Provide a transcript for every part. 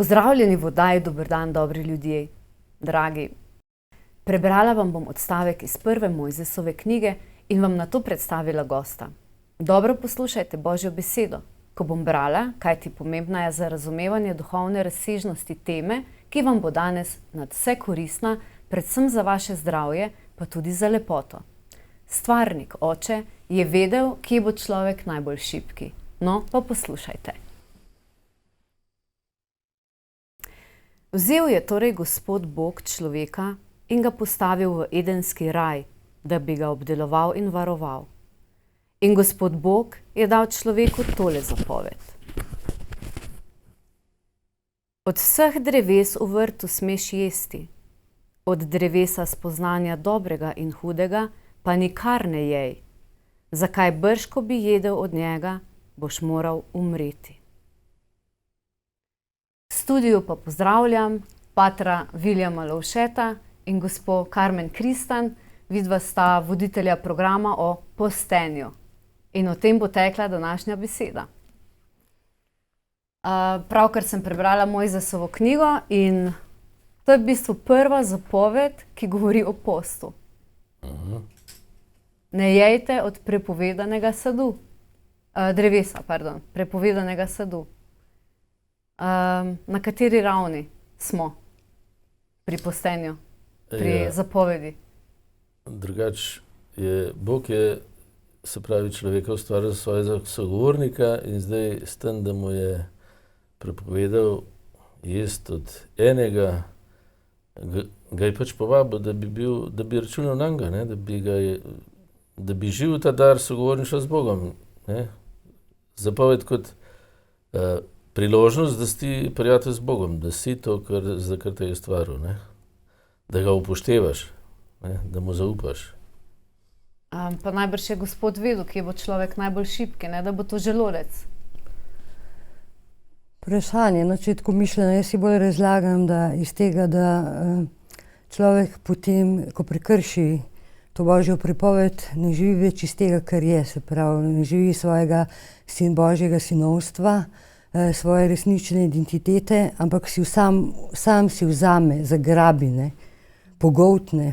Pozdravljeni v oddaji Dober dan, dobri ljudje. Dragi, prebrala vam bom odstavek iz prve Mojzesove knjige in vam nato predstavila gosta. Dobro poslušajte Božjo besedo, ko bom brala, kajti pomembna je za razumevanje duhovne razsežnosti teme, ki vam bo danes nadvse koristna, predvsem za vaše zdravje, pa tudi za lepoto. Stvarnik, Oče, je vedel, kje bo človek najbolj šibki. No, pa poslušajte. Vzel je torej Gospod Bog človeka in ga postavil v edenski raj, da bi ga obdeloval in varoval. In Gospod Bog je dal človeku tole zapoved. Od vseh dreves v vrtu smeš jesti, od drevesa spoznanja dobrega in hudega pa nikar ne jej. Zakaj brž, ko bi jedel od njega, boš moral umreti. V studiu pa pozdravljam patra Viljama Lovšeta in gospo Karmen Kristan. Vidva sta voditelja programa o postenju. In o tem bo tekla današnja beseda. Pravkar sem prebrala Mojzesovo knjigo in to je v bistvu prva zapoved, ki govori o postu. Ne jejte od prepovedanega sadu. Drevesa, pardon. Prepovedanega sadu. Na kateri ravni smo pri postenju, pri zapovedi? Drugač, Bog je, se pravi, človeka ustvaril svojega sogovornika in zdaj s tem, da mu je prepovedal jesti od enega, ga je pač povabil, da bi računal nanj, da bi živel ta dar sogovorništva z Bogom. Ne? Zapoved kot priložnost, da si prijatelj z Bogom, da si to, za kar te je stvaril, ne? Da ga upoštevaš, ne? Da mu zaupaš. Pa najbrž je Gospod vedel, kje bo človek najbolj šibki, ne? Da bo to želodec. Vprašanje, na začetku mišljeno, jaz si bolj razlagam, da iz tega, da človek potem, ko prekrši to Božjo pripoved, ne živi več iz tega, kar je, se pravi, ne živi svojega Božjega sinovstva, svoje resnične identitete, ampak sam si vzame, zagrabi, ne, pogoltne.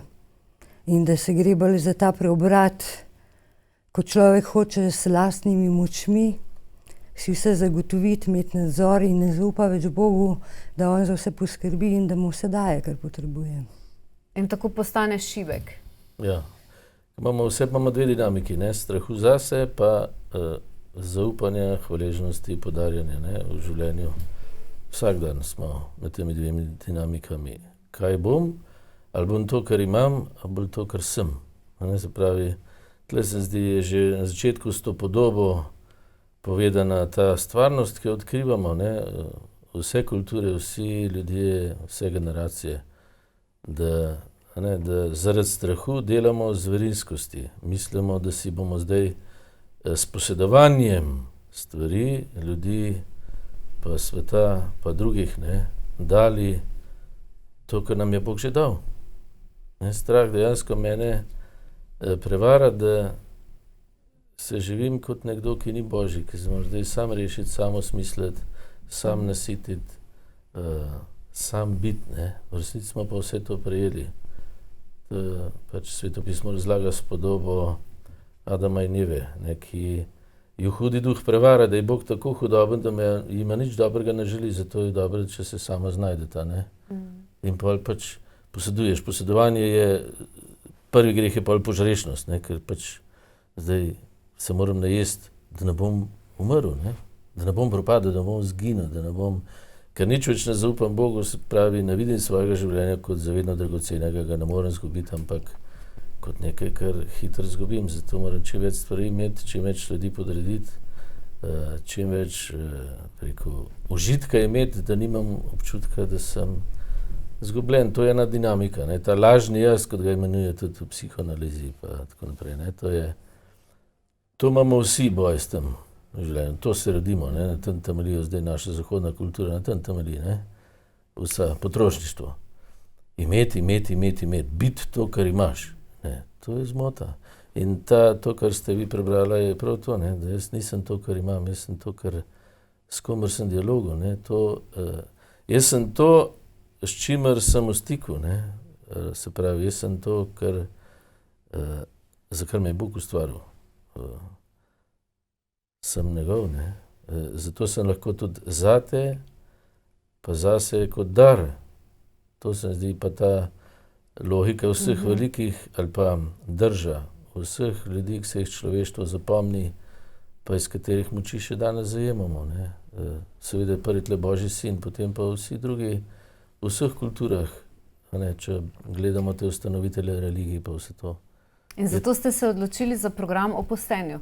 In da se gre bolj za ta preobrat, ko človek hoče s lastnimi močmi si vse zagotoviti, imeti nadzor in ne zaupa več Bogu, da on za vse poskrbi in da mu vse daje, kar potrebuje. In tako postane šibek. Ja. Imamo dve dinamiki, ne? Strahu zase pa zaupanja, hvaležnosti, podarjanja, ne? V življenju. Vsak dan smo med temi dvemi dinamikami. Kaj bom? Ali bom to, kar imam, ali bom to, kar sem. Ne? Se pravi, tle se zdi, je že na začetku s to podobo povedana ta stvarnost, ki jo odkrivamo, ne? Vse kulture, vsi ljudje, vse generacije, da zaradi strahu delamo zverinskosti. Mislimo, da si bomo zdaj s posedovanjem stvari, ljudi, pa sveta, pa drugih, ne, dali to, kar nam je Bog že dal. Ne, strah dejansko mene prevara, da se živim kot nekdo, ki ni Božji, ki se mora zdaj sam rešiti, sam osmisliti, sam nasititi, sam biti, ne. V resnici smo pa vse to prejeli. Pač Svetopismo razlaga s podobo Adama in Eve, ne, ki ju hudi duh prevara, da je Bog tako hudoben, da jima nič dobrega ne želi, zato je dobro, če se sama znajdeta, ne. In pol pač poseduješ. Posedovanje je, prvi greh je pol požrešnost, ne, ker pač zdaj se moram najesti, da ne bom umrl, ne, da ne bom propadel, da ne bom zginil, da ne bom, ker nič več ne zaupam Bogu, se pravi, ne vidim svojega življenja kot zavedno dragocenega, ga ne morem zgubiti, ampak kot nekaj, kar hitro zgubim. Zato moram čim več stvari imeti, čim več ljudi podrediti, čim več užitka imeti, da nimam občutka, da sem zgubljen. To je ena dinamika, ne? Ta lažni jaz, kot ga imenuje tudi v psihoanalizi, pa tako naprej, ne? To imamo vsi boj s tem življenjem. To se rodimo, ne? Na tem temeljijo zdaj naša zahodna kultura, na tem temelji, ne? Vsa potrošništvo. Imeti. Biti to, kar imaš. Ne? To je zmota. In to, kar ste vi prebrala, je prav to, ne? Da jaz nisem to, kar imam, jaz sem to, s komer sem dialogu, ne? To Jaz sem to, s čimer sem v stiku, ne. Se pravi, jaz sem to, za kar me je Bog ustvaril. Sem njegov, ne. Zato sem lahko tudi zate, pa zase kot dar. To se mi zdi pa ta logika vseh velikih, ali pa drža vseh ljudi, ki se jih človeštvo zapomni, pa iz katerih moči še danes zajemamo, ne. Seveda prvi tle Božji sin, potem pa vsi drugi v vseh kulturah, a ne, če gledamo te ustanovitelje religij pa vse to. In zato ste se odločili za program o postenju?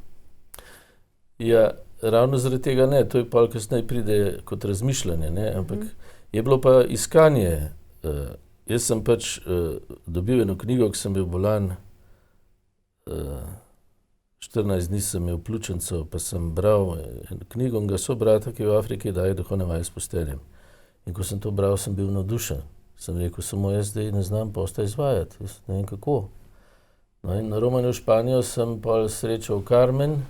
Ja, ravno zaradi tega ne, to je pol kasneje pride kot razmišljanje, ne, ampak je bilo pa iskanje. Jaz sem pač dobil eno knjigo, ko sem bil bolan, 14 dni sem imel pljučnico, pa sem bral knjigo in ga sobrata, ki v Afriki daje duhovne vaje s postenjem. In ko sem to bral, sem bil navdušen. Sem rekel, samo jaz zdaj ne znam posta izvajati, jaz ne vem kako. No in na romanju v Španijo sem pol srečal Carmen,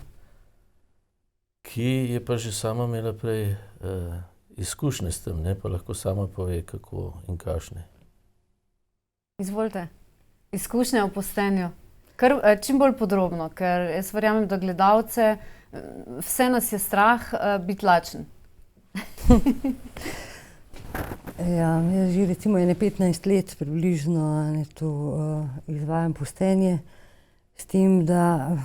ki je pa že sama imela prej izkušnje s tem, ne, pa lahko sama pove, kako in kakšne. Izvolite, izkušnje o postenju. Čim bolj podrobno, ker jaz verjamem, da gledalce, vse nas je strah biti lačen. Ja, jaz že recimo 15 let približno to izvajam postenje, s tem, da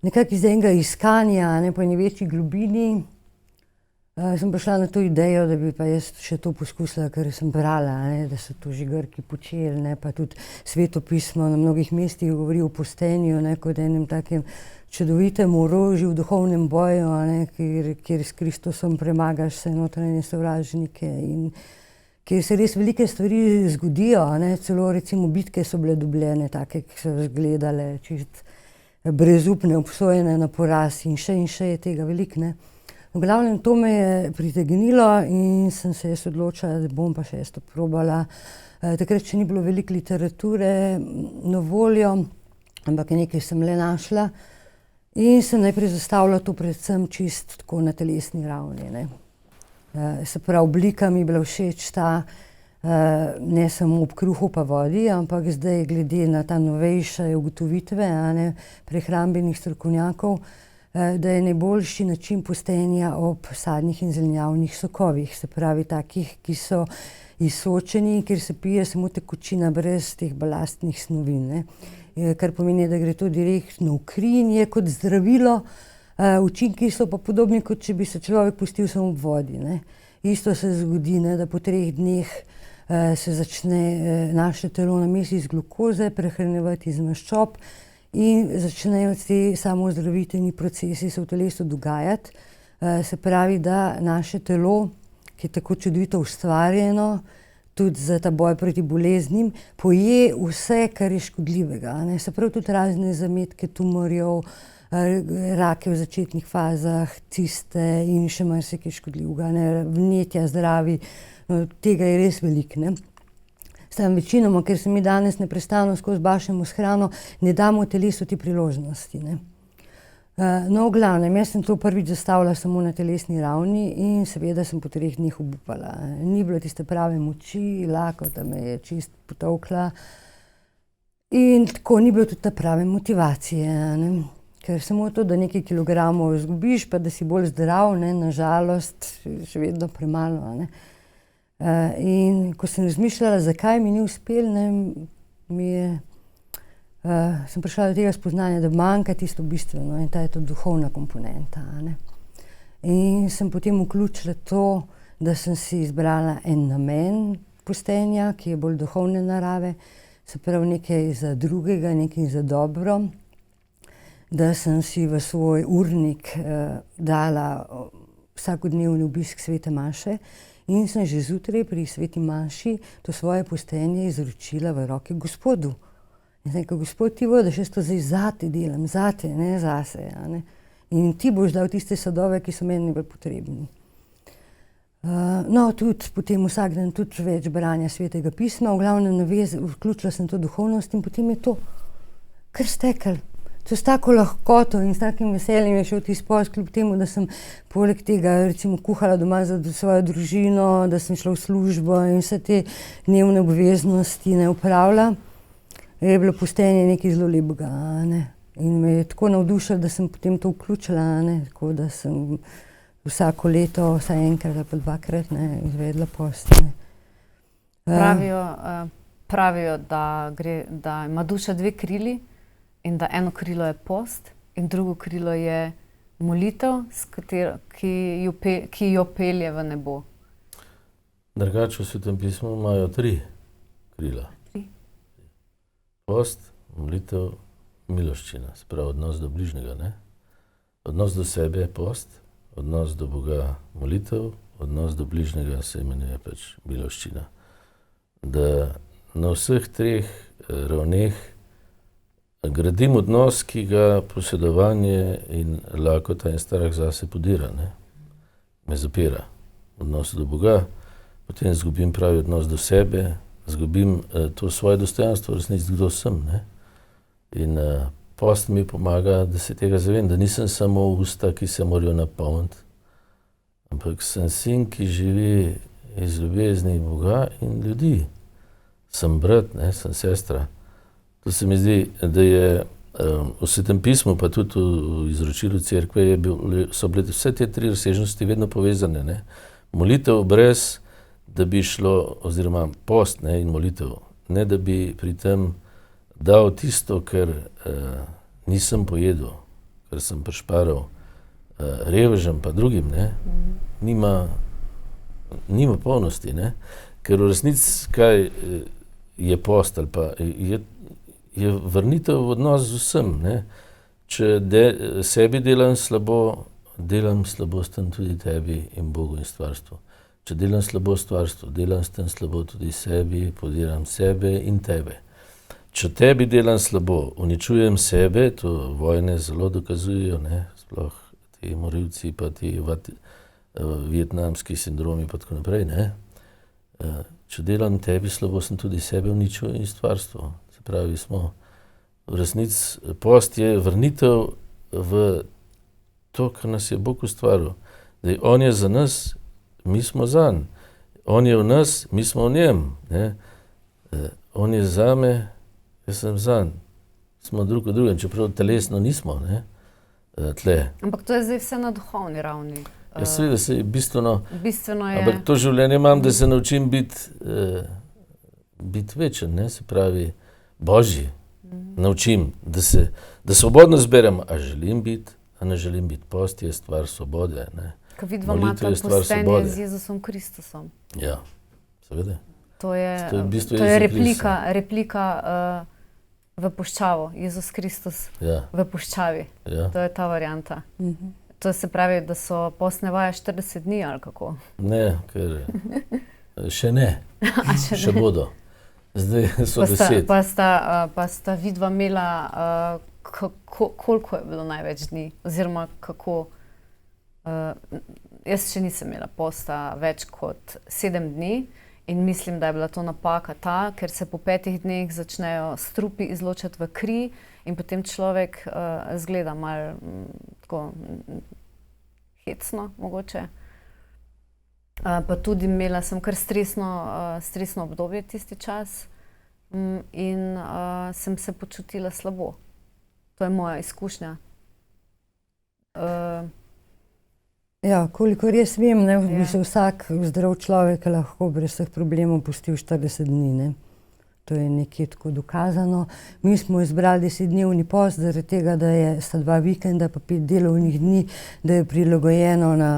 nekako iz enega iskanja, po eni večji globini, sem prišla na to idejo, da bi pa jaz še to poskusila, ker sem brala, da so to že Grki počeli, pa tudi Sveto pismo na mnogih mestih govori o postenju, kot enem takem čudovitem orožju v duhovnem boju, kjer s Kristusom premagaš vse notranje sovražnike in kjer se res velike stvari zgodijo, celo recimo bitke so bile dobljene, take, ki so izgledale čist brezupne, obsojene na poraz in še je tega veliko, ne. V glavnem to me je pritegnilo in sem se jaz odločila, da bom pa še jaz to probala. Takrat še ni bilo veliko literature na voljo, ampak nekaj sem le našla in sem najprej zastavila to predvsem čist tako na telesni ravni, ne. Se pravi, oblika mi je bila všeč ta, ne samo ob kruhu pa vodi, ampak zdaj glede na ta novejše ugotovitve, prehrambenih strokovnjakov, da je najboljši način postenja ob sadnih in zelenjavnih sokovih, se pravi takih, ki so izsočeni, kjer se pije samo tekočina brez teh balastnih snovi, ne. Kar pomeni, da gre to direktno v kri in je kot zdravilo, učinki so pa podobni, kot če bi se človek pustil samo ob vodi, ne. Isto se zgodi, da po 3 dneh se začne naše telo namesto iz glukoze prehranjevati iz maščob in začnejo ti samozdravitveni procesi se v telesu dogajati. Se pravi, da naše telo, ki je tako čudovito ustvarjeno, tudi za ta boj proti boleznim, poje vse, kar je škodljivega, Se pravi, tudi razne zametke tumorjev, rake v začetnih fazah, ciste in še marsikaj škodljivega, vnetja zdravi, tega je res veliko, ne. Samo večinoma, ker se mi danes neprestano skozi bašemo s hrano, ne damo telesu te priložnosti, ne. No, v glavnem, jaz sem to prvič zastavila samo na telesni ravni in seveda sem po 3 dneh obupala. Ni bilo tiste prave moči, lakota me je čist potolkla in tako ni bilo tudi ta prave motivacije, ne. Ker samo to, da nekaj kilogramov izgubiš, pa da si bolj zdrav, na žalost, še vedno premalo, ne. In ko sem razmišljala, zakaj mi ni uspelo, sem prišla do tega spoznanja, da manjka tisto bistveno in ta je to duhovna komponenta, In sem potem vključila to, da sem si izbrala en namen postenja, ki je bolj duhovne narave, se pravi nekaj za drugega, nekaj za dobro, da sem si v svoj urnik dala vsakodnevni obisk svete maše in sem že zjutraj pri sveti maši to svoje postenje izročila v roke Gospodu. In sem rekla, Gospod, ti vodiš, jaz to zdaj zate delam, zate, ne zase, in ti boš dal tiste sadove, ki so meni bolj potrebni. No, tudi potem vsak dan tudi več branja svetega pisma, v glavnem vključila sem to duhovnost in potem je to kar steklo. to s tako lahkoto in s takim veseljem je šel tisti post, kljub temu, da sem poleg tega recimo kuhala doma za svojo družino, da sem šla v službo in vse te dnevne obveznosti ne opravila, je bilo postenje nekaj zelo lepega, ne. In me je tako navdušilo, da sem potem to vključila, ne, tako da sem vsako leto, vsaj enkrat ali pa dvakrat, ne, izvedla post, ne. Pravijo, da ima duša dve krili in da eno krilo je post in drugo krilo je molitev, ki jo pelje v nebo. Drugače v Svetem pismu imajo 3 krila. Post, molitev, miloščina, se pravi odnos do bližnjega, ne? Odnos do sebe je post, odnos do Boga molitev, odnos do bližnjega se imenuje pač miloščina. Da na vseh 3 ravneh gradim odnos, ki ga posedovanje in lakota in strah zase podira, ne? Me zapira. Odnos do Boga, potem zgubim pravi odnos do sebe, zgubim to svoje dostojanstvo, resnici kdo sem, ne? In post mi pomaga, da se tega zavem, da nisem samo usta, ki se morajo napolniti, ampak sem sin, ki živi iz ljubezni Boga in ljudi. Sem brat, ne, sem sestra. To se mi zdi, da je v Svetem pismu, pa tudi v izročilu cerkve, so bile vse te 3 razsežnosti vedno povezane, ne. Molitev brez, da bi šlo, oziroma post, ne, in molitev, ne da bi pri tem dal tisto, kar nisem pojedel, kar sem prišparal revežem pa drugim, ne, nima polnosti, ne. Ker v resnici kaj je post ali pa je vrnitev v odnos z vsem, ne. Če sebi delam slabo s tem tudi tebi in Bogu in stvarstvu. Če delam slabo stvarstvu, delam s tem slabo tudi sebi, podiram sebe in tebe. Če tebi delam slabo, uničujem sebe, to vojne zelo dokazujejo, ne, sploh ti morilci pa ti vietnamski sindromi pa tako naprej, ne. Če delam tebi slabo, sem tudi sebe uničil in stvarstvo. Se pravi, smo v resnici, post je vrnitev v to, kar nas je Bog ustvaril. Da on je za nas, mi smo zanj. On je v nas, mi smo v njem, ne. On je zame, jaz sem zanj. Smo drug v drugem, čeprav telesno nismo, ne, tle. Ampak to je zdaj vse na duhovni ravni. Ja, seveda se je bistveno je... Ampak to življenje imam, da se naučim biti večen, ne, se pravi Božji. Naučim, da svobodno zberem, a želim biti, a ne želim biti. Post je stvar svobode, ne. Ko vidva imata postenje z Jezusom Kristusom. Ja, seveda. To je replika v puščavo. Jezus Kristus v puščavi. Ja. To je ta varianta. To se pravi, da so postne vaje 40 dni ali kako? Ne, ker še ne. Še bodo. Zdaj so 10. Pa sta vidva imela, koliko je bilo največ dni? Oziroma kako? Jaz še nisem imela posta več kot 7 dni in mislim, da je bila to napaka ta, ker se po 5 dneh začnejo strupi izločati v kri in potem človek zgleda malo tako hecno mogoče. Pa tudi imela sem kar stresno obdobje tisti čas in sem se počutila slabo. To je moja izkušnja. Ja, kolikor jaz vem, ne, bi se vsak zdrav človek lahko brez vseh problemov pustil 40 dni, ne. To je nekje tako dokazano. Mi smo izbrali 10-dnevni post zaradi tega, da sta 2 vikenda pa 5 delovnih dni, da je prilagojeno na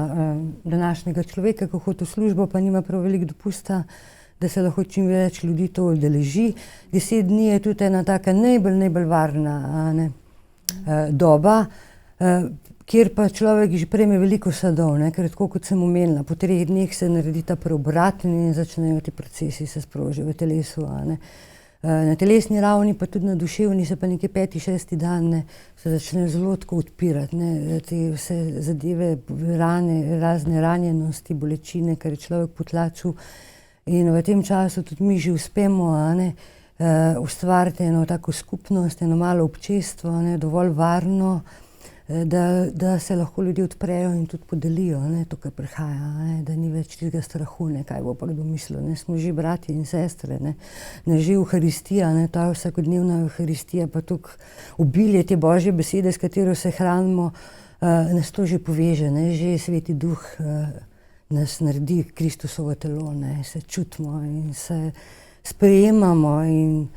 današnjega človeka, ko hodi v službo, pa nima prav veliko dopusta, da se lahko čim več ljudi to udeleži. 10 dni je tudi ena taka najbolj varna, ne, doba, kjer pa človek že prejme veliko sadov, ne, ker tako kot sem omenila, po 3 dneh se naredi ta preobrat in začnejo ti procesi se sprožijo v telesu, ne. Na telesni ravni, pa tudi na duševni, se pa nekje 5., 6. dan, ne, se začne zelo tako odpirati, ne, te vse zadeve, rane, razne ranjenosti, bolečine, kar je človek potlačil in v tem času tudi mi že uspemo, ne, ustvariti eno tako skupnost, eno malo občestvo, ne, dovolj varno, da se lahko ljudje odprejo in tudi podelijo, ne, to, kar prihaja, ne, da ni več tega strahu, ne, kaj bo pa kdo mislil. Ne, smo že bratje in sestre, ne že Euharistija, ne, ta vsakodnevna Euharistija, pa tukaj obilje te Božje besede, s katero se hranimo, nas to že poveže, ne, že Sveti Duh nas naredi Kristusovo telo, ne, se čutimo in se sprejemamo in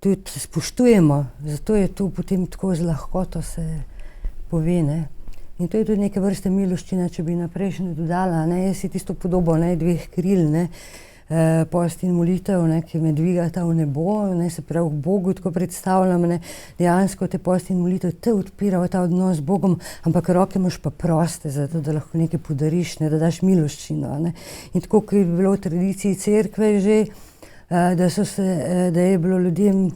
tudi spoštujemo, zato je to potem tako z lahkoto se pove, ne. In to je tudi neke vrste miloščina, če bi naprej še ne dodala, ne, jaz si tisto podobo, ne, dveh kril, ne, post in molitev, ne, ki me dvigata v nebo, ne, se pravi k Bogu tako predstavljam, ne, dejansko te post in molitev te odpira v ta odnos z Bogom, ampak roke imaš pa proste, zato da lahko nekaj podariš, ne, da daš miloščino, ne. In tako, kot je bilo v tradiciji cerkve že, da je bilo ljudem,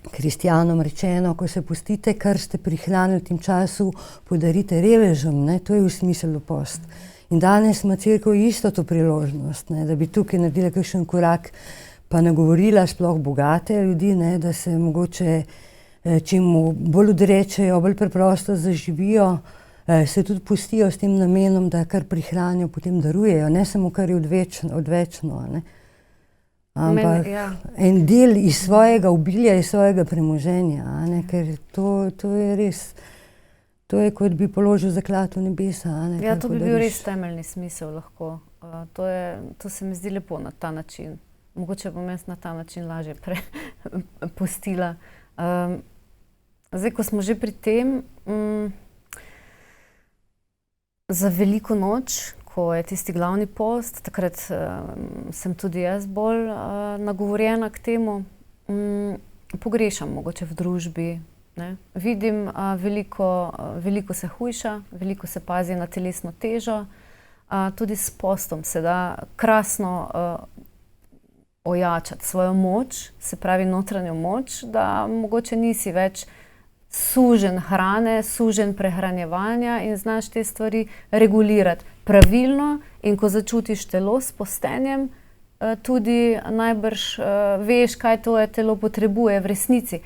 kristjanom rečeno, ko se postite, kar ste prihranili v tem času, podarite revežem, ne, to je v smislu post. In danes ima cerkev isto to priložnost, ne, da bi tukaj naredila kakšen korak, pa nagovorila sploh bogate ljudi, ne, da se mogoče čemu bolj odrečejo, bolj preprosto zaživijo, se tudi pustijo s tem namenom, da kar prihranijo, potem darujejo, ne samo kar je odvečno, ne. Ampak en del iz svojega obilja, iz svojega premoženja, ne, ker to je res, to je kot bi položil zaklad v nebesa. Ne, ja, to bi bil res temeljni smisel lahko. To se mi zdi lepo na ta način. Mogoče bom jaz na ta način lažje pustila. Zdaj, ko smo že pri tem, za Veliko noč, ko je tisti glavni post, takrat sem tudi jaz bolj nagovorjena k temu. Pogrešam mogoče v družbi, ne. Vidim, veliko se hujša, veliko se pazi na telesno težo. Tudi s postom se da krasno ojačati svojo moč, se pravi notranjo moč, da mogoče nisi več sužen hrane, sužen prehranjevanja in znaš te stvari regulirati pravilno, in ko začutiš telo s postenjem, tudi najbrž veš, kaj tvoje telo potrebuje v resnici.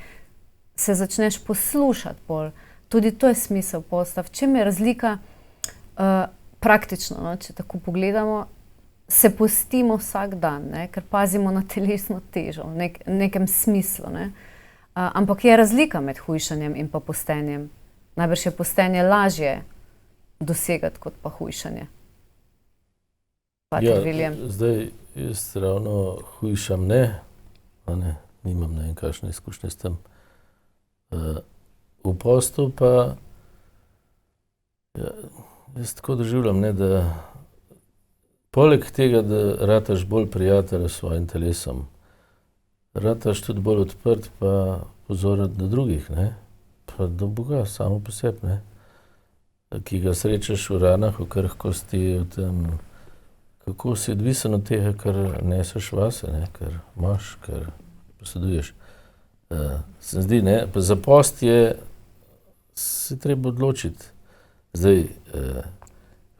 Se začneš poslušati bolj. Tudi to je smisel posta. V čem je razlika praktično, no, če tako pogledamo, se postimo vsak dan, ne, ker pazimo na telesno težo v nekem smislu, ne. Ampak je razlika med hujšanjem in pa postenjem. Najbrž je postenje lažje dosegati kot pa hujšanje. Pater Viljem. Zdaj jaz ravno hujšam ne, nimam ne vem kakšne izkušnje s tem. V postu pa jaz tako doživljam, ne, da poleg tega, da rataš bolj prijatelj s svojim telesom, rataš tudi bolj odprt pa pozoren do drugih, ne, pa do Boga samo po sebi, ne, ki ga srečaš v ranah, v krhkosti, v tem, kako si odvisen od tega, kar neseš vase, ne, kar imaš, kar poseduješ. Se zdi, ne, pa za post se treba odločiti. Zdaj,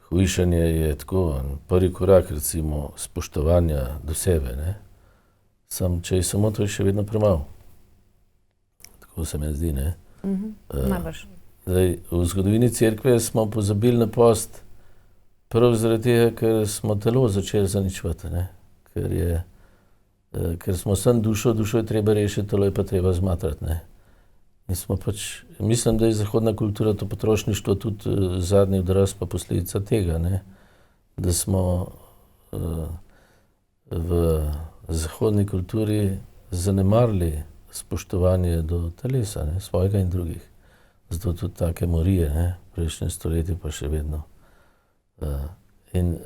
hujšanje je tako, prvi korak recimo spoštovanja do sebe, ne. Če je samo to, je še vedno premalo. Tako se mi zdi, ne. Najbrž. Zdaj, v zgodovini cerkve smo pozabili na post prav zaradi tega, ker smo telo začeli zaničevati, ne. Ker smo sem dušo je treba rešiti, telo je pa treba zmatrati, ne. In smo pač, mislim, da je zahodna kultura, to potrošništvo tudi zadnji odraz pa posledica tega, ne. Da smo v zahodni kulturi zanemarili spoštovanje do telesa, ne, svojega in drugih. Zato tudi take morije, ne, prejšnje stoletje pa še vedno. In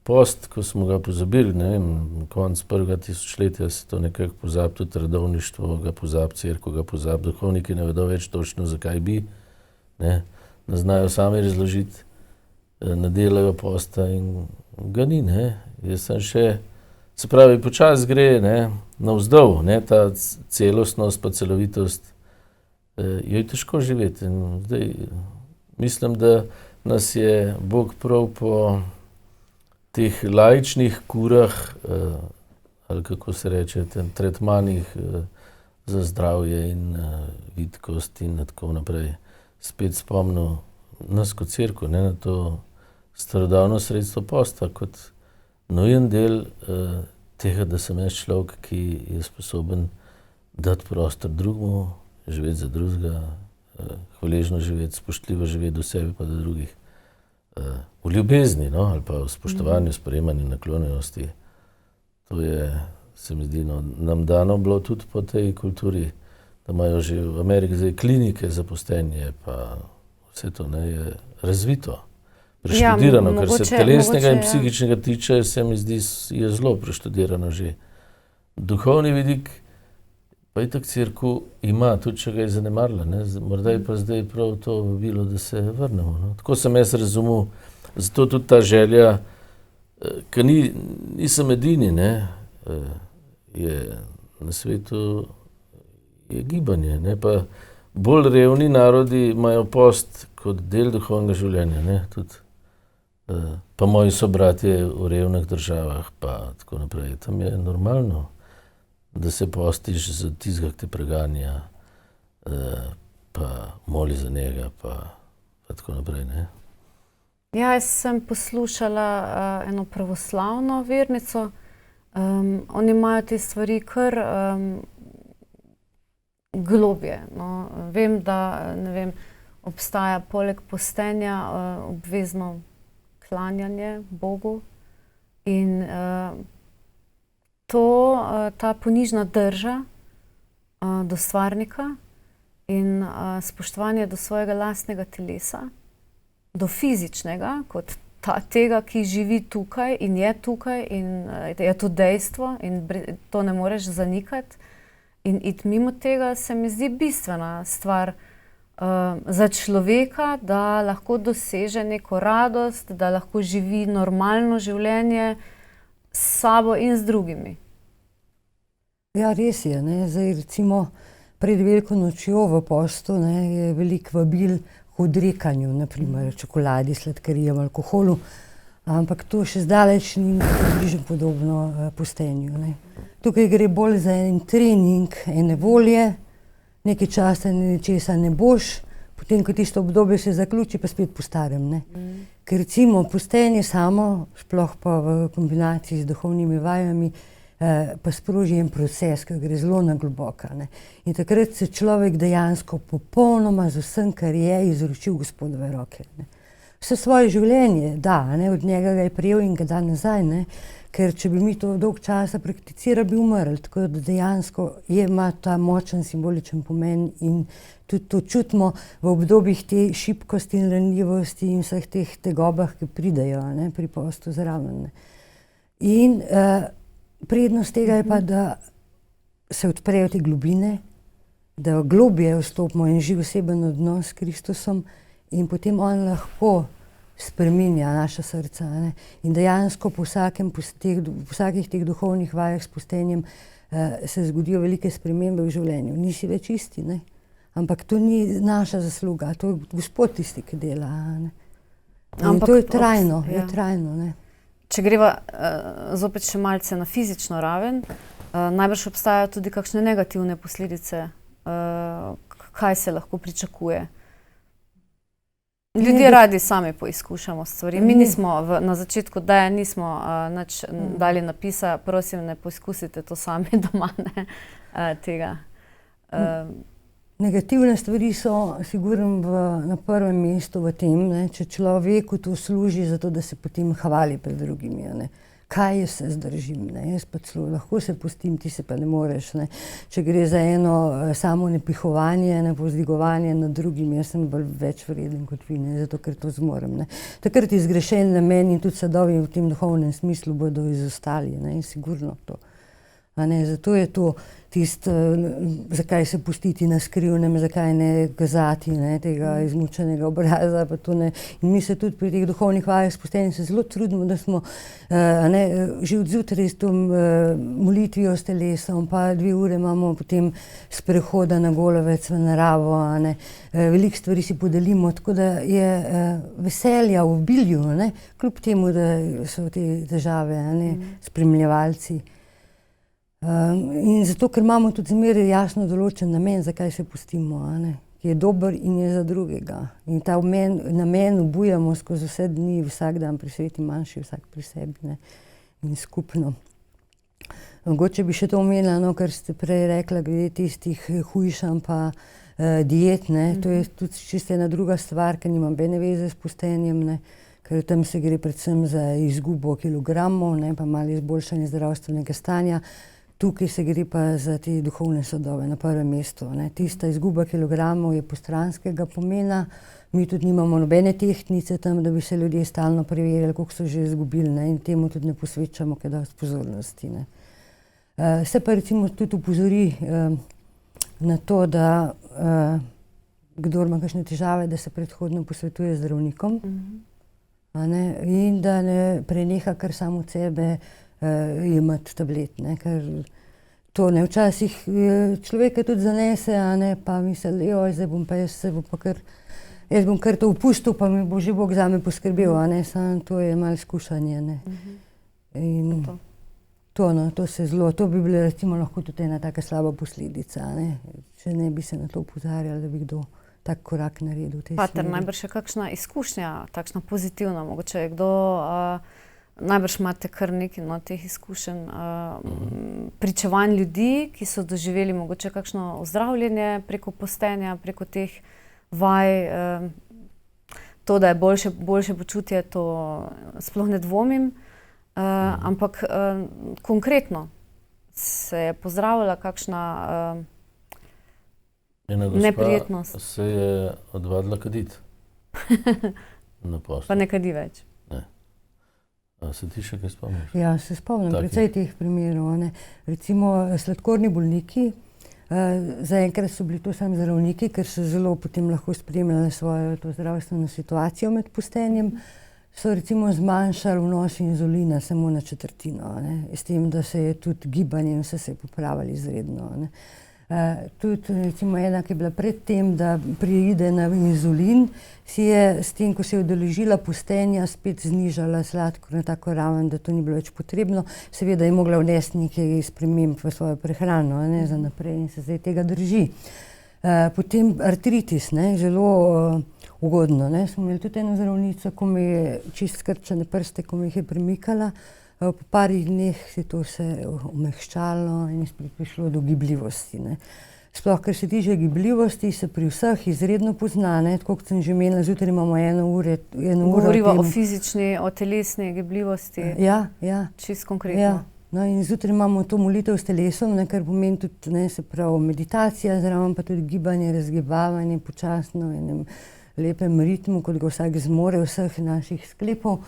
post, ko smo ga pozabili, ne vem, konec prvega tisočletja se to nekako pozabi, tudi redovništvo ga pozabi, cerkev ga pozabi, duhovniki ne vedo več točno, zakaj bi, ne znajo sami razložiti, ne delajo posta in ga ni, ne. Jaz sem še, se pravi, počasi gre, ne, navzdol, ne, ta celostnost pa celovitost, jo je težko živeti. In zdaj mislim, da nas je Bog prav po teh laičnih kurah, ali kako se reče, tretmanih za zdravje in vitkost in tako naprej. Spet spomnil nas kot cerkev, ne, na to starodavno sredstvo posta kot nujen del tega, da sem jaz človek, ki je sposoben dati prostor drugemu, živeti za drugega, hvaležno živeti, spoštljivo živeti do sebe pa do drugih. V ljubezni, no, ali pa v spoštovanju, sprejemanju, naklonjenosti. To je, se mi zdi, nam dano bilo tudi po tej kulturi, da imajo že v Ameriki zdaj klinike za postenje, pa vse to ne, je razvito, preštudirano, kar se telesnega in psihičnega tiče, se mi zdi, je zelo preštudirano že. Duhovni vidik pa itak cerkev ima, tudi če ga je zanemarila, ne, morda je pa zdaj prav to bilo, da se vrnemo, no. Tako sem jaz razumel, zato tudi ta želja, ker nisem edini, ne, je na svetu je gibanje, ne, pa bolj revni narodi imajo post kot del duhovnega življenja, ne, tudi pa moji sobratje v revnih državah, pa tako naprej. Tam je normalno, da se postiš za tistega, ki te preganja, pa moli za njega, pa tako naprej, ne. Ja, jaz sem poslušala eno pravoslavno vernico. Oni imajo te stvari kar globje, no. Vem, da, ne vem, obstaja poleg postenja obvezno klanjanje Bogu in ta ponižna drža do stvarnika in spoštovanje do svojega lastnega telesa, do fizičnega, kot tega, ki živi tukaj in je to dejstvo in to ne moreš zanikati. In iti mimo tega se mi zdi bistvena stvar za človeka, da lahko doseže neko radost, da lahko živi normalno življenje s sabo in z drugimi. Ja, res je, ne. Zdaj recimo pred Veliko nočjo v postu, ne, je veliko vabil k odrekanju, na primer čokoladi, sladkarijam, alkoholu, ampak to še zdaleč ni približno podobno postenju, ne. Tukaj gre bolj za en trening ene volje, nekaj časa nečesa ne boš, potem, ko tisto obdobje se zaključi, pa spet po starem, ne. Ker recimo postenje samo, sploh pa v kombinaciji z duhovnimi vajami, pa sproži en proces, ki gre zelo na globoka, ne. In takrat se človek dejansko popolnoma z vsem, kar je, izroči v Gospodove roke, ne. Vse svoje življenje da, ne, od njega ga je prejel in ga da nazaj, ne. Ker če bi mi to dolg časa prakticirali, bi umrli, tako da dejansko ima ta močen simboličen pomen in tudi to čutimo v obdobjih te šibkosti in ranljivosti in vseh teh tegobah, ki pridejo, ne, pri postu zraven, ne. In prednost tega je pa, da se odprejo te globine, da globje vstopimo in živ oseben odnos s Kristusom in potem on lahko spreminja naša srca, ne. In dejansko po vsakih teh duhovnih vajah s postenjem se zgodijo velike spremembe v življenju. Nisi več isti, ne. Ampak to ni naša zasluga, to je Gospod tisti, ki dela, ne. In to je trajno, ne. Če greva zopet še malce na fizično raven, najbrž obstajajo tudi kakšne negativne posledice, kaj se lahko pričakuje. Ljudje radi sami poizkušamo stvari. Mi nismo na začetku nismo nič dali napisa, prosim, ne poizkusite to sami doma, ne, tega. Negativne stvari so sigurno na prvem mestu v tem, ne, če človeku to služi zato, da se potem hvali pred drugimi, ne. Kaj jaz se zdržim, ne, jaz pa celo lahko se pustim, ti se pa ne moreš, ne. Če gre za eno samo nepihovanje, ne, povzdigovanje nad drugim, jaz sem več vreden kot vi, ne, zato ker to zmorem, ne. Takrat je zgrešen namen in tudi sadovi v tem duhovnem smislu bodo izostali, ne, in sigurno to. A ne, zato je to tisto, zakaj se pustiti na skrivnem, zakaj ne kazati, ne, tega izmučenega obraza, pa to ne. In mi se tudi pri teh duhovnih vajah s postenjem se zelo trudimo, da smo že od zjutraj s to molitvijo s telesom, pa 2 ure imamo potem sprehoda na Golovec v naravo, a ne. Veliko stvari si podelimo, tako da je veselja v obilju, ne, kljub temu, da so te težave, a ne, spremljevalci. In zato, ker imamo tudi zmeraj jasno določen namen, zakaj se pustimo, a ne, ki je dober in je za drugega. In ta namen obujamo skozi vse dni, vsak dan pri sveti manjši, vsak pri sebi, ne, in skupno. Mogoče bi še to omenila, no, kar ste prej rekla, glede tistih hujšanj pa diet, ne, to je tudi čisto ena druga stvar, ker nima nobene veze s pustenjem, ne, ker tam se gre predvsem za izgubo kilogramov, ne, pa malo izboljšanje zdravstvenega stanja. Tukaj se gre pa za te duhovne sadove na prvem mestu, ne. Tista izguba kilogramov je postranskega pomena, mi tudi nimamo nobene tehtnice tam, da bi se ljudje stalno preverjali, koliko so že izgubili, ne, in temu tudi ne posvečamo kaj dosti pozornosti, ne. Se pa recimo tudi upozori na to, da kdor ima kakšne težave, da se predhodno posvetuje z zdravnikom, a ne, in da ne preneha kar sam od sebe jemati tablet, ne, ker to ne, včasih človeka tudi zanese, a ne, pa misli, joj, zdaj bom pa jaz bom kar to opustil, pa mi bo že Bog zame poskrbel, a ne, samo to je malo skušanje, ne. In to bi bila recimo lahko tudi ena taka slaba posledica, ne, če ne bi se na to opozarjali, da bi kdo tak korak naredil v tej smeri. Pater, najbrž je kakšna izkušnja, takšna pozitivna, mogoče je kdo, najbrž imate kar nekaj, no, teh izkušenj, pričevanj ljudi, ki so doživeli mogoče kakšno ozdravljenje preko postenja, preko teh vaj, to, da je boljše počutje, to sploh ne dvomim. Ampak konkretno se je pozdravila kakšna neprijetnost? Ena gospa se je odvadila kaditi na poslu. Pa ne kadi več? Ne. A se ti še kaj spomniš? Ja, se spomnim precej teh primerov, ne. Recimo sladkorni bolniki, zaenkrat so bili to samo zdravniki, ker so zelo potem lahko spremljali svojo to zdravstveno situacijo med pustenjem, so recimo zmanjšali vnos inzulina samo na 1/4, ne, s tem, da se je tudi gibanje in vse se je popravili izredno, ne. Tudi recimo ena, ki je bila pred tem, da preide na inzulin, si je s tem, ko se je udeležila pustenja, spet znižala sladkor na tako raven, da to ni bilo več potrebno. Seveda je mogla vnesti nekaj sprememb v svojo prehrano, ne, za naprej, in se zdaj tega drži. Potem artritis, ne, zelo ugodno, ne. Smo imeli tudi eno zdravnico, ko mi je čist skrčene prste, ko mi jih je premikala, po parih dneh si to se omehčalo in je spet prišlo do gibljivosti, ne. Sploh, kar se tiče gibljivosti, se pri vseh izredno pozna, ne, tako kot sem že omenila, zjutraj imamo eno uro Govoriva o fizični, o telesni gibljivosti. Ja. Čisto konkretno. Ja. No, in zjutraj imamo to molitev s telesom, ne, kar pomeni tudi, ne, se pravi meditacija, zraven pa tudi gibanje, razgibavanje počasno v enem lepem ritmu, kot ga vsak zmore vseh naših sklepov.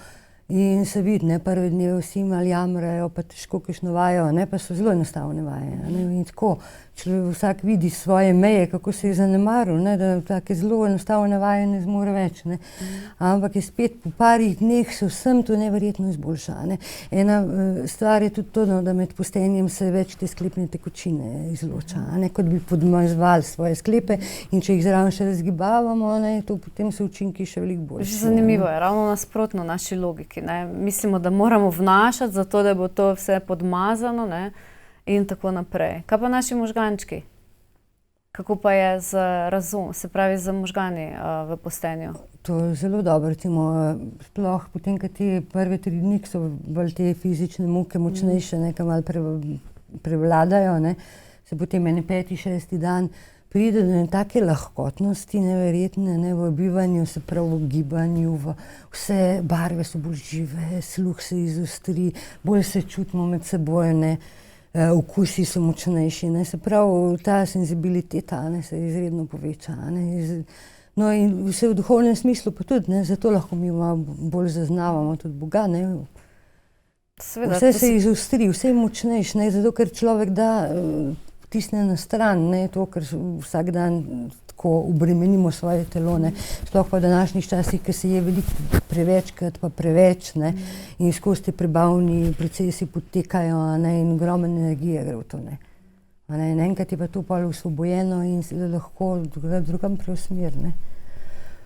In se vidi, ne, prve dneve vsi malo jamrajo, pa težko kakšno vajo, ne, pa so zelo enostavne vaje, ne, in tako. Vsak vidi svoje meje, kako se je zanemaril, ne, da take zelo enostavne vaje ne zmore več, ne. Ampak je spet po parih dneh se vsem to neverjetno izboljša, ne. Ena stvar je tudi to, da med pustenjem se več te sklepne tekočine izloča, ne, kot bi podmazovali svoje sklepe, in če jih zraven še razgibavamo, ne, to potem so učinki še veliko boljši. Zanimivo je, ravno nasprotno naši logiki, ne. Mislimo, da moramo vnašati, zato da bo to vse podmazano, ne. In tako naprej. Kaj pa naši možgančki? Kako pa je z se pravi z možgani v postenju? To je zelo dobro, recimo, sploh potem, ko te prve 3 dni, ko so bolj te fizične muke močnejše, ne, ko malo prevladajo, ne, se potem ene 5., 6. dan pride do take lahkotnosti neverjetne, ne, v bivanju, se pravi v gibanju, vse barve so bolj žive, sluh se izostri, bolj se čutimo med seboj, ne. Okusi so močnejši, ne, se pravi, ta senzibiliteta, ne, se izredno poveča, ne. No, in vse v duhovnem smislu pa tudi, ne, zato lahko mi bolj zaznavamo tudi Boga, ne. Seveda, vse se izostri, vse je močnejši, ne, zato ker človek da tisne na stran, ne, to, ker vsak dan tako obremenimo svoje telo, ne. Sploh pa v današnjih časih, ker se je veliko prevečkrat pa preveč, ne, in skozi te prebavni procesi potekajo, ne, in ogromno energije gre v to, ne. A ne, in enkrat je pa to pol osvobojeno in se lahko drugam preusmeri, ne.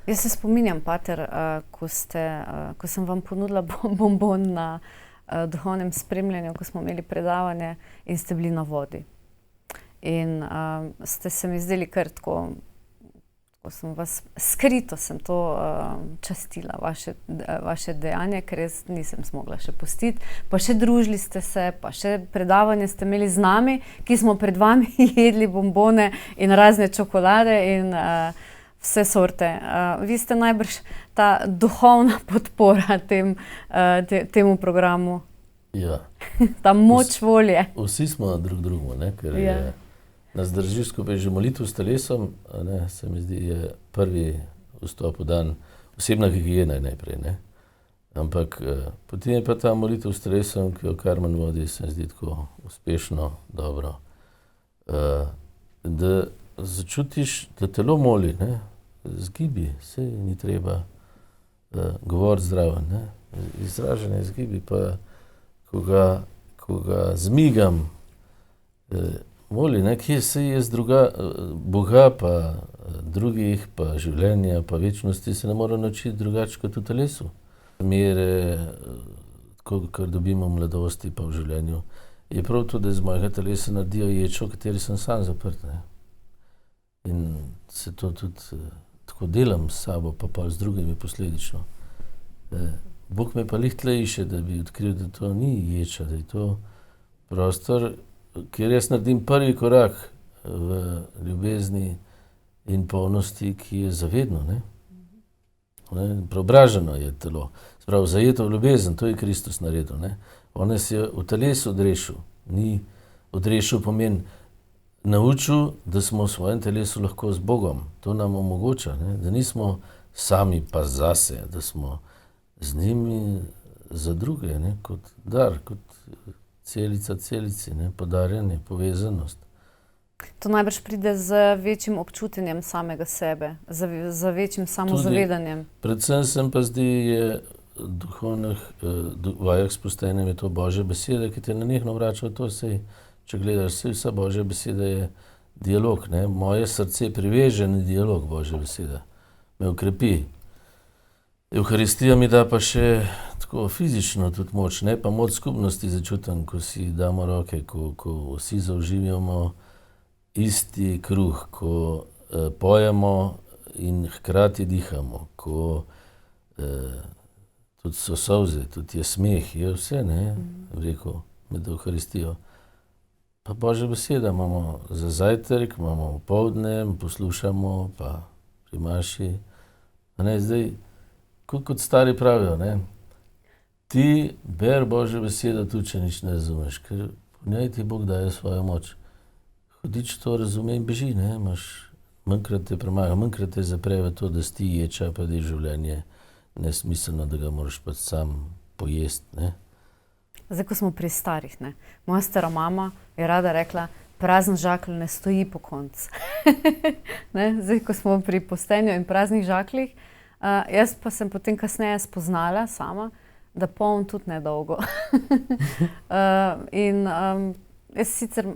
Jaz se spominjam, pater, ko sem vam ponudila bonbon na duhovnem spremljanju, ko smo imeli predavanje in ste bili na vodi. In ste se mi zdeli kar tako, ko sem vas skrito sem to častila, vaše dejanje, ker jaz nisem smogla še pustiti. Pa še družili ste se, pa še predavanje ste imeli z nami, ki smo pred vami jedli bombone in razne čokolade in vse sorte. Vi ste najbrž ta duhovna podpora temu programu. Ja. Ta moč volje. Vsi smo drug drugemu, ne, ker nas drži skupaj že molitev s telesom, ne, se mi zdi, je prvi vstop v dan, osebna higiena najprej, ne. Ampak potem je pa ta molitev s telesom, ki jo Karmen vodi, se mi zdi tako uspešno, dobro. Da začutiš, da telo moli, ne, zgibi, saj ni treba govoriti zdravo, ne. Izražanje zgibi, pa ko ga zmigam, moli, ne, kje se jaz Boga, pa drugih, pa življenja, pa večnosti se ne mora naučiti drugače kot v telesu. Mere, kar dobimo v mladosti pa v življenju, je prav to, da iz mojega telesa naredijo ječo, v kateri sem sam zaprt, ne. In se to tudi tako delam s sabo, pa z drugimi posledično. Bog me pa lih tle išče, da bi odkril, da to ni ječa, da je to prostor, kjer jaz naredim prvi korak v ljubezni in polnosti, ki je zavedno, ne. Preobraženo je telo. Sprav, zajeto v ljubezen, to je Kristus naredil, ne. On nas je v telesu odrešil. Ni odrešil pomeni naučil, da smo v svojem telesu lahko z Bogom. To nam omogoča, ne, da nismo sami pa zase, da smo z njimi za druge, ne, kot dar, kot celica celici, ne, podarjanje, povezanost. To najbrž pride z večjim občutenjem samega sebe, z večjim samozavedanjem. Predvsem se pa zdi, je v duhovnih vajah s postajanjem je to Božja beseda, ki te nenehno vrača v to, sej, če gledaš, sej vsa Božja beseda je dialog, ne. Moje srce priveže na dialog, Božja beseda. Me ukrepi. Evharistija mi da pa še tako fizično tudi moč, ne pa moč skupnosti začutim, ko si damo roke, ko vsi zauživamo isti kruh, ko pojemo in hkrati dihamo, ko tudi so solze, tudi je smeh, je vse, ne, rekel, med Evharistijo. Pa Božja beseda imamo za zajtrk, imamo popoldne, poslušamo, pa pri maši. A ne, zdaj, kot stari pravijo, ne, ti ber Božjo besedo tudi, če nič ne razumeš, ker po njej ti Bog daje svojo moč. Hudič to razume in beži, ne, imaš, manjkrat te premaga, manjkrat te zapre v to, da si ti ječa, pa da je življenje nesmiselno, da ga moraš pa sam pojesti, ne. Zdaj, ko smo pri starih, ne, moja stara mama je rada rekla, prazen žakelj ne stoji po koncu. Zdaj, ko smo pri postenju in praznih žakljih, jaz pa sem potem kasneje spoznala sama, da poln tudi nedolgo. In jaz sicer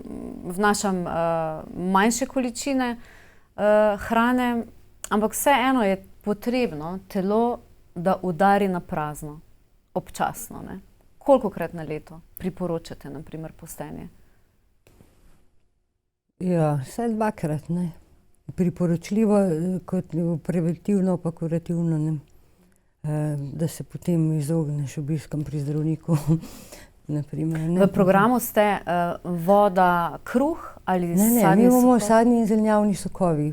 vnašam manjše količine hrane, ampak vseeno je potrebno telo, da udari na prazno, občasno, ne. Kolikokrat na leto priporočate, na primer, postenje? Ja, vsaj dvakrat, ne. Priporočljivo kot preventivno pa kurativno, ne. Da se potem izogneš obiskom pri zdravniku, na primer, ne. V programu ste voda, kruh ali sadni sokovi? Ne, mi imamo sadni in zelenjavni sokovi.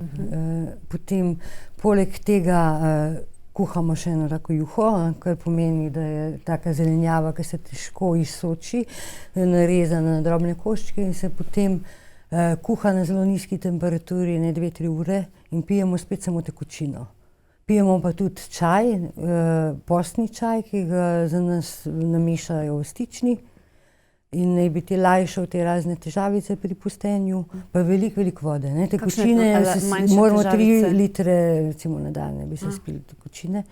Potem poleg tega kuhamo še eno tako juho, kar pomeni, da je taka zelenjava, ki se težko izsoči, narezana na drobne koščke in se potem kuha na zelo nizki temperaturi 2-3 ure in pijemo spet samo tekočino. Pijemo pa tudi čaj, postni čaj, ki ga za nas namešajo v stični in naj bi ti lajšal te razne težavice pri postenju, pa veliko vode, ne. Tekočine, moramo 3 litre recimo na dan, ne bi se spili tekočine.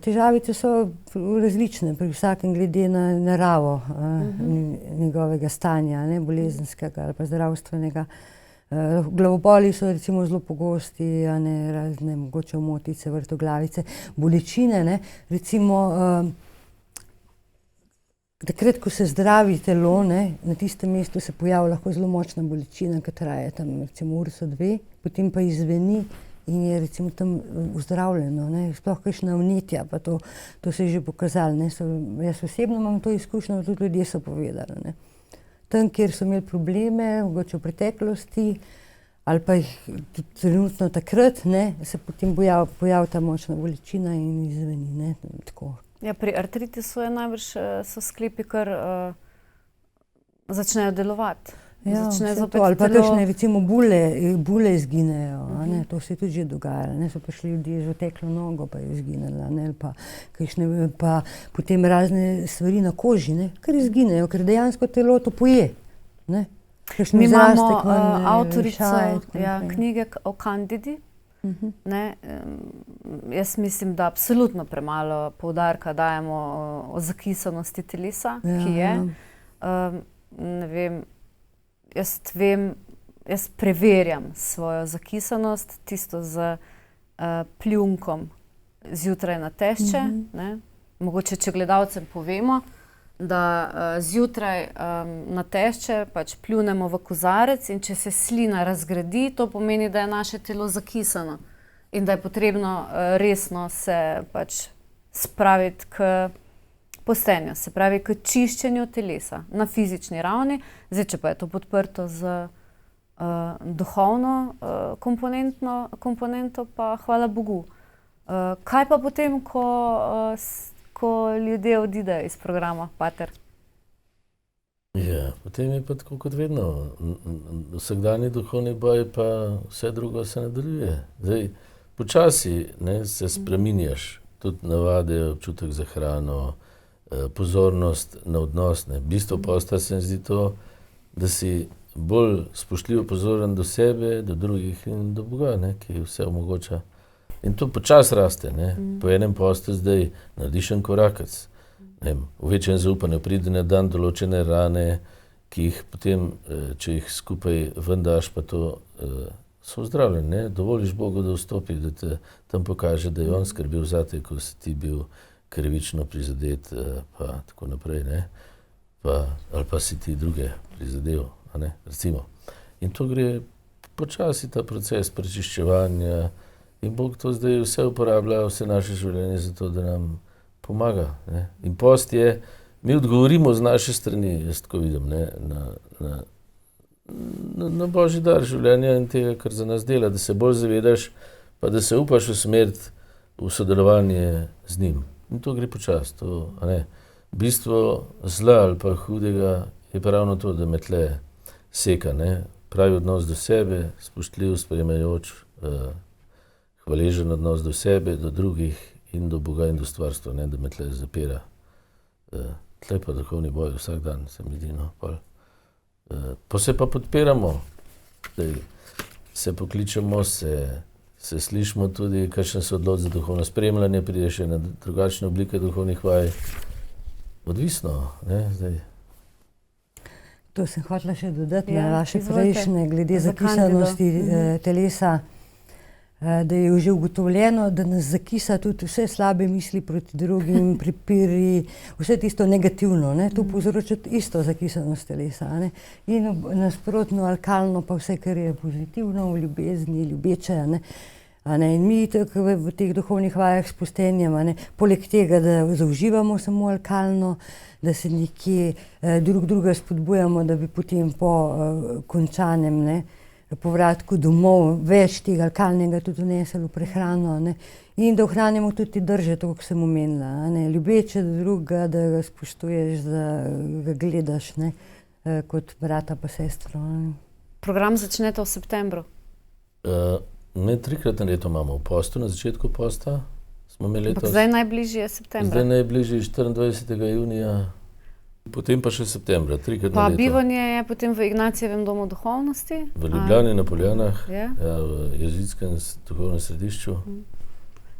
Težavice so različne pri vsakem glede na naravo njegovega stanja, ne, bolezenskega ali pa zdravstvenega. Glavoboli so recimo zelo pogosti, a ne, razne mogoče omotice, vrtoglavice, bolečine, ne, recimo takrat, ko se zdravi telo, ne, na tistem mestu se pojavi lahko zelo močna bolečina, ki traja tam recimo uro, dve, potem pa izzveni in je recimo tam ozdravljeno, ne, sploh kakšna vnetja, pa to se je že pokazalo, ne, jaz osebno imam to izkušnjo, tudi ljudje so povedali, ne. Tam, kjer so imeli probleme, mogoče v preteklosti, ali pa jih tudi trenutno takrat, ne, se potem pojavi ta močna bolečina in izzveni, ne, tako. Ja, pri artritisu je najbrž so sklepi, kar začnejo delovati. Ja, ali pa kakšne recimo bule izginejo, ne, to se je tudi že dogajalo, ne, so prišli ljudje z oteklo nogo, pa je izginila, ne, ali pa kakšne, pa potem razne stvari na koži, ne, kar izginejo, ker dejansko telo to poje, ne. Mi imamo avtorico knjige o Kandidi. Ne, jaz mislim, da absolutno premalo poudarka dajemo o zakisanosti telesa, ki je. Ne vem, jaz preverjam svojo zakisanost, tisto z pljunkom zjutraj na tešče. Ne. Mogoče, če gledalcem povemo, da zjutraj na tešče pač pljunemo v kozarec in če se slina razgradi, to pomeni, da je naše telo zakisano in da je potrebno resno se pač spraviti k postenju, se pravi k čiščenju telesa na fizični ravni. Zdaj, če pa je to podprto z duhovno komponento, pa hvala Bogu. Kaj pa potem, ko ljudje odidejo iz programa, pater? Ja, potem je pa tako kot vedno. Vsakdanji duhovni boj pa vse drugo se nadaljuje. Zdaj, počasi se spreminjaš, tudi navade, občutek za hrano, pozornost na odnos. Bistvo posta se mi zdi to, da si bolj spoštljivo pozoren do sebe, do drugih in do Boga, ki vse omogoča. In to počasi raste, ne. Po enem postu zdaj narediš en korakec. V večjem zaupanju pride na dan določene rane, ki jih potem, če jih skupaj ven daš, pa to so ozdravljene, ne. Dovoliš Bogu, da vstopi, da te tam pokaže, da je on skrbel zate, ko si ti bil krivično prizadet, pa tako naprej, ne. Ali pa si ti druge prizadel, a ne, recimo. In to gre počasi ta proces prečiščevanja. In Bog to zdaj vse uporablja, vse naše življenje za to, da nam pomaga. Ne. In post je, mi odgovorimo z naše strani, jaz tako vidim, ne, na Božji dar življenja in tega, kar za nas dela, da se bolj zavedaš, pa da se upaš usmeriti v sodelovanje z njim. In to gre počasi, to, a ne. Bistvo zla ali pa hudega je pa ravno to, da me tle seka, ne. Pravi odnos do sebe, spoštljiv, sprejemajoč, hvaležen odnos do sebe, do drugih in do Boga in do stvarstva, ne, da me tle zapira. Tle pa duhovni boj vsak dan, se mi zdi, no, pol. Pa se pa podpiramo, se pokličemo, se slišimo tudi, kakšen so odloči za duhovno spremljanje, pride še na drugačne oblike duhovnih vaj. Odvisno, ne, zdaj. To sem hotela še dodati na vaše prejšnje, glede zakisanosti telesa. Da je že ugotovljeno, da nas zakisa tudi vse slabe misli proti drugim, prepiri, vse tisto negativno, ne, to povzroča isto zakisanost telesa, ne. In nasprotno alkalno pa vse, kar je pozitivno, v ljubezni, ljubeče, ne. In mi tako v teh duhovnih vajah s postenjem, poleg tega, da zauživamo samo alkalno, da se nekje druga spodbujamo, da bi potem po končanem, ne, povratku domov več tega alkalnega tudi vnesli v prehrano, ne, in da ohranjamo tudi drže, to, kako sem omenila, ne, ljubeče do drugega, da ga spoštuješ, da ga gledaš, ne, kot brata pa sestro. Ne. Program začnete v septembru? Ne, 3-krat na leto imamo v postu, na začetku posta smo imeli letos. Zdaj najbližje je septembra? Zdaj najbližje 24. junija. Potem pa še septembra, 3-krat na leto. Pa bivanje je potem v Ignacijevem domu duhovnosti? V Ljubljani, na Poljanah, v jezuitskem duhovnem središču.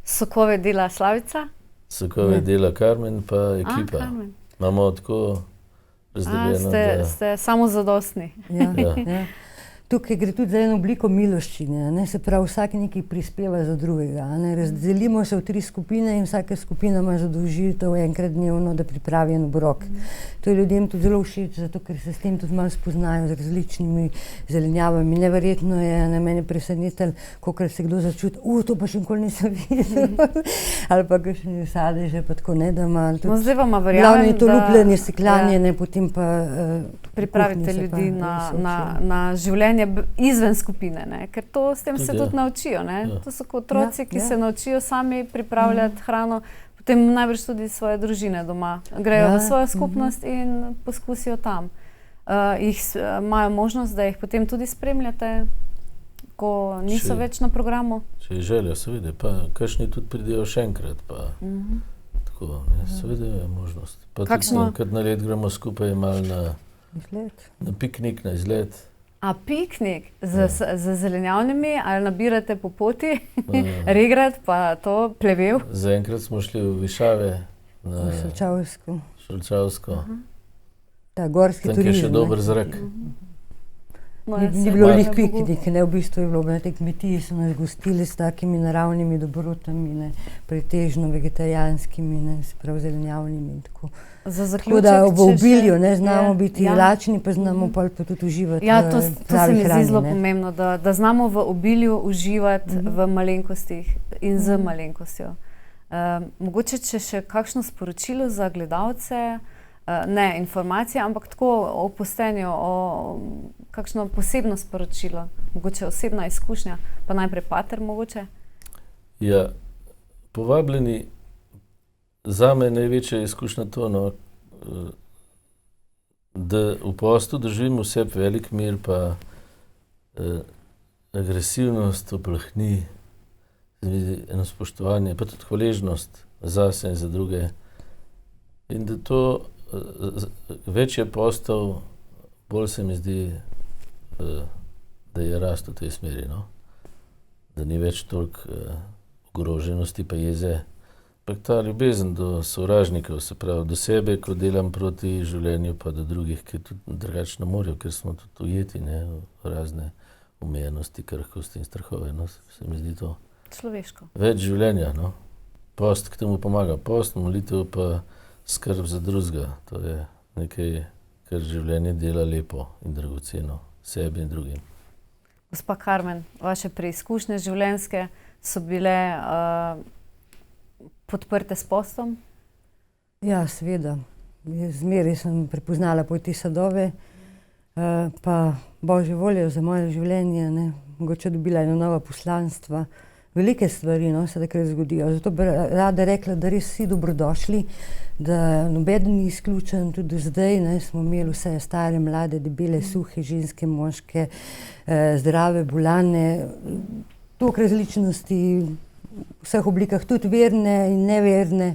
Sokove dela Slavica? Sokove dela Karmen pa ekipa. Imamo tako razdeljeno, ste samozadostni. Ja. tukaj gre tudi za eno obliko miloščine, ne? Se pravi, vsak nekaj prispeva za drugega, ne? Razdelimo se v 3 skupine in vsaka skupina ima zadolžitev enkrat dnevno, da pripravi en obrok. To je ljudem tudi zelo všeč, zato ker se s tem tudi malo spoznajo z različnimi zelenjavami. Neverjetno je, na mene presenetilo, kolikor se kdo začuti, to pa še nikoli nisem videl, ali pa kakšne sadeže, pa tako ne, da ima tudi... No, zdaj vam verjamem, je to lupljanje, stekljanje, potem pa... pripravite ljudi na življenje izven skupine, ne? Ker to s tem se tudi naučijo. Ne? To so kot otroci, ki se naučijo sami pripravljati hrano, potem najbrž tudi svoje družine doma. Grejo v svojo skupnost in poskusijo tam. Imajo možnost, da jih potem tudi spremljate, ko niso več na programu? Če je želja, seveda, pa kakšni tudi pridejo še enkrat, pa tako, seveda je možnost. Pa tudi kad na let gremo skupaj malo na piknik, na izlet. A piknik z zelenjavnimi ali nabirate po poti, regrat pa to plevel? Zaenkrat smo šli v Višave na Šolčavsko. Ta gorski turizem. Tam je še dober zrak. Ni bilo lih piknik, ne, v bistvu je bilo na tej kmetiji, so nas gostili s takimi naravnimi dobrotami, ne, pretežno vegetarijanskimi, ne, se pravi zelenjavnimi in tako. Tako da v obilju, ne, znamo biti lačni, pa znamo pa tudi uživati v pravi hrani. To se mi zdi zelo pomembno, da znamo v obilju uživati v malenkostih in z malenkostjo. Mogoče še kakšno sporočilo za gledalce, ne informacije, ampak tako o postenju, o kakšno posebno sporočilo, mogoče osebna izkušnja, pa najprej pater mogoče? Ja, povabljeni, zame največja izkušnja to, no, da v postu držim v sebi velik mir, pa agresivnost oplahni, eno spoštovanje, pa tudi hvaležnost zase in za druge. In da to več je postov, bolj se mi zdi, da je rast v tej smeri, no? Da ni več toliko ogroženosti pa jeze. Pa ta ljubezen do sovražnikov, se pravi do sebe, ko delam proti življenju, pa do drugih, ki tudi drugačno morajo, ker smo tudi ujeti, ne, v razne omejenosti, krhkosti in strahove, no, se mi zdi to. Človeško. Več življenja, no. Post k temu pomaga. Post, molitev pa skrb za drugega. To je nekaj, kar življenje dela lepo in dragoceno sebi in drugim. Gospa Karmen, vaše preizkušnje življenjske so bile podprte s postom? Ja, seveda. Zmeraj sem prepoznala poti sadove, pa Božjo voljo za moje življenje, ne. Mogoče dobila ena nova poslanstva. Velike stvari, no, se takrat zgodijo. Zato bi rada rekla, da res vsi dobrodošli, da nobeden ni izključen, tudi zdaj, ne, smo imeli vse stare, mlade, debele, suhe, ženske, moške, zdrave, bolane, toliko različnosti v vseh oblikah, tudi verne in neverne,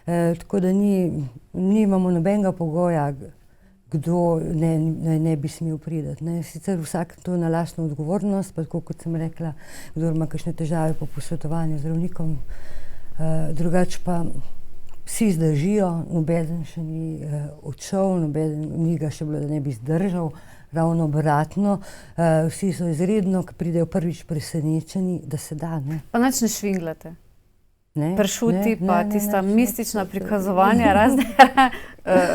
tako da nimamo nobenega pogoja, kdo ne bi smel priti. Sicer vsak to na lastno odgovornost, pa tako kot sem rekla, kdo ima kakšne težave po posvetovanju z zdravnikom, drugače pa vsi zdržijo, nobeden še ni odšel, nobeden ni ga še bilo, da ne bi zdržal, ravno obratno, vsi so izredno, ko pridejo prvič presenečeni, da se da, ne. Pa nič ne švinglate? Pršuti, pa tista mistična prikazovanja razne,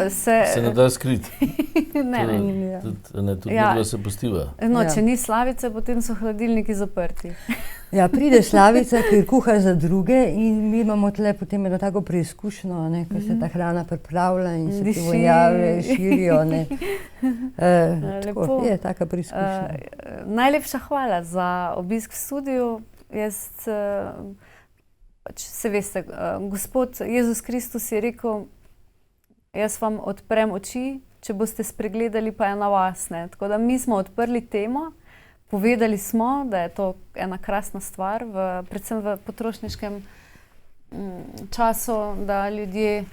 se ne da skriti. Tudi nekdo se postiva. No, če ni Slavice, potem so hladilniki zaprti. Ja, pride Slavica, ki kuha za druge in mi imamo tle potem eno tako preizkušnjo, ne, ko se ta hrana pripravlja in se ti vonjave širijo, ne. Tako, je taka preizkušnja. Najlepša hvala za obisk v studiu. Jaz se veste, Gospod Jezus Kristus je rekel, jaz vam odprem oči, če boste spregledali, pa je na vas, ne. Tako da mi smo odprli temo, povedali smo, da je to ena krasna stvar, predvsem v potrošniškem času, da ljudje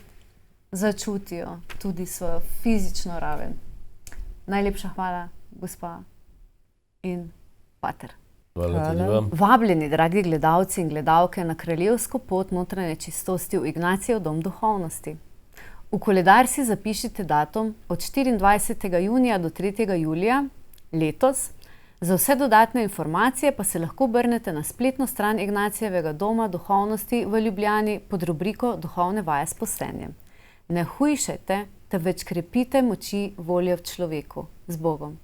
začutijo tudi svojo fizično raven. Najlepša hvala, gospa in pater. Hvala tudi vam. Vabljeni, dragi gledalci in gledalke, na kraljevsko pot notranje čistosti v Ignacijev dom duhovnosti. V koledar si zapišite datum od 24. junija do 3. julija letos Za vse dodatne informacije pa se lahko obrnete na spletno stran Ignacijevega doma duhovnosti v Ljubljani pod rubriko Duhovne vaje s postenjem. Ne hujšajte, temveč krepite moči volje v človeku. Z Bogom.